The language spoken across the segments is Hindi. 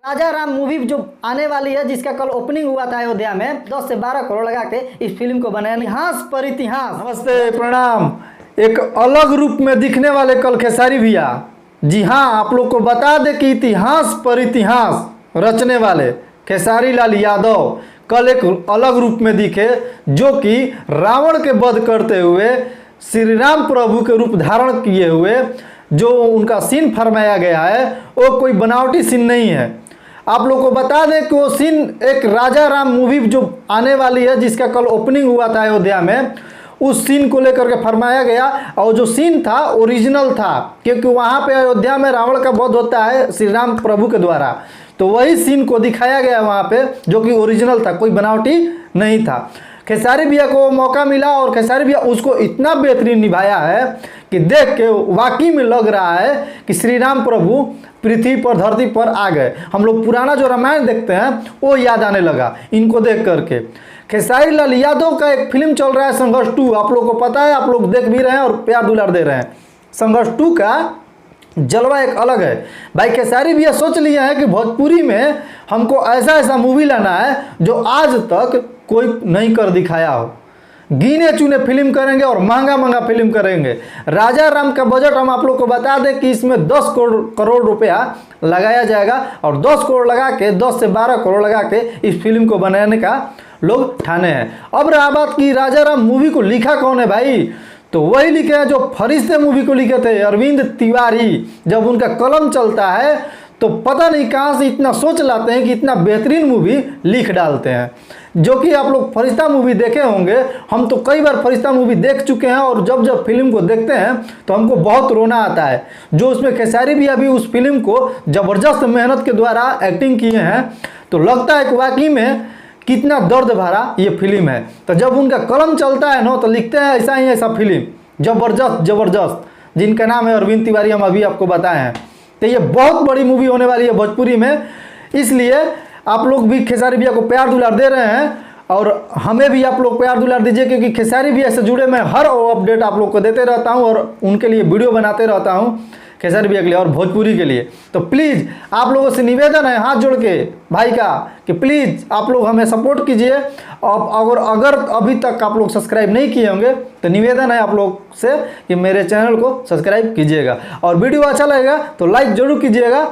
राजा राम मूवी जो आने वाली है, जिसका कल ओपनिंग हुआ था अयोध्या में, 10 से 12 करोड़ लगा के इस फिल्म को बनाया। इतिहास पर इतिहास। नमस्ते, प्रणाम। एक अलग रूप में दिखने वाले कल खेसारी भैया, जी हाँ, आप लोग को बता दें कि इतिहास पर इतिहास रचने वाले खेसारी लाल यादव कल एक अलग रूप में दिखे, जो कि रावण के वध करते हुए श्री राम प्रभु के रूप धारण किए हुए जो उनका सीन फरमाया गया है, वो कोई बनावटी सीन नहीं है। आप लोग को बता दें कि वो सीन एक राजा राम मूवी जो आने वाली है, जिसका कल ओपनिंग हुआ था अयोध्या में, उस सीन को लेकर के फरमाया गया। और जो सीन था ओरिजिनल था, क्योंकि वहाँ पे अयोध्या में रावण का वध होता है श्री राम प्रभु के द्वारा, तो वही सीन को दिखाया गया वहाँ पे, जो कि ओरिजिनल था, कोई बनावटी नहीं था। खेसारी भैया को मौका मिला और खेसारी भैया उसको इतना बेहतरीन निभाया है कि देख के वाकई में लग रहा है कि श्री राम प्रभु पृथ्वी पर, धरती पर आ गए। हम लोग पुराना जो रामायण देखते हैं वो याद आने लगा इनको देख करके। खेसारी लाल यादव का एक फिल्म चल रहा है संघर्ष 2, आप लोग को पता है, आप लोग देख भी रहे हैं और प्यार दुलार दे रहे हैं। संघर्ष 2 का जलवा एक अलग है भाई। खेसारी भैया सोच लिए हैं कि भोजपुरी में हमको ऐसा ऐसा मूवी लाना है जो आज तक कोई नहीं कर दिखाया हो। गिने चुने फिल्म करेंगे और महंगा महंगा फिल्म करेंगे। राजा राम का बजट हम आप लोग को बता दें कि इसमें 10 करोड़ रुपया लगाया जाएगा, और 10 करोड़ लगा के 10 से 12 करोड़ लगा के इस फिल्म को बनाने का लोग ठाने हैं। अब रहा बात कि राजा राम मूवी को लिखा कौन है भाई, तो वही लिखे हैं जो फरिश्ते मूवी को लिखे थे, अरविंद तिवारी। जब उनका कलम चलता है तो पता नहीं कहाँ से इतना सोच लाते हैं कि इतना बेहतरीन मूवी लिख डालते हैं। जो कि आप लोग फरिश्ता मूवी देखे होंगे, हम तो कई बार फरिश्ता मूवी देख चुके हैं, और जब जब फिल्म को देखते हैं तो हमको बहुत रोना आता है। जो उसमें खेसारी भी अभी उस फिल्म को ज़बरदस्त मेहनत के द्वारा एक्टिंग किए हैं, तो लगता है कि वाकई में कितना दर्द भरा ये फिल्म है। तो जब उनका कलम चलता है ना, तो लिखते हैं ऐसा ही ऐसा फिल्म ज़बरदस्त ज़बरदस्त, जिनका नाम है अरविंद तिवारी, हम अभी आपको बताए हैं। तो ये बहुत बड़ी मूवी होने वाली है भोजपुरी में, इसलिए आप लोग भी खेसारी भैया को प्यार दुलार दे रहे हैं, और हमें भी आप लोग प्यार दुलार दीजिए, क्योंकि खेसारी भैया से जुड़े मैं हर अपडेट आप लोग को देते रहता हूं और उनके लिए वीडियो बनाते रहता हूं, खेसारी भैया के लिए और भोजपुरी के लिए। तो प्लीज़ आप लोगों से निवेदन है हाथ जोड़ के भाई का, कि प्लीज़ आप लोग हमें सपोर्ट कीजिए। और अगर अभी तक आप लोग सब्सक्राइब नहीं किए होंगे तो निवेदन है आप लोग से कि मेरे चैनल को सब्सक्राइब कीजिएगा, और वीडियो अच्छा लगेगा तो लाइक ज़रूर कीजिएगा।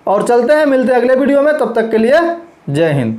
और चलते हैं, मिलते हैं अगले वीडियो में, तब तक के लिए जय हिंद।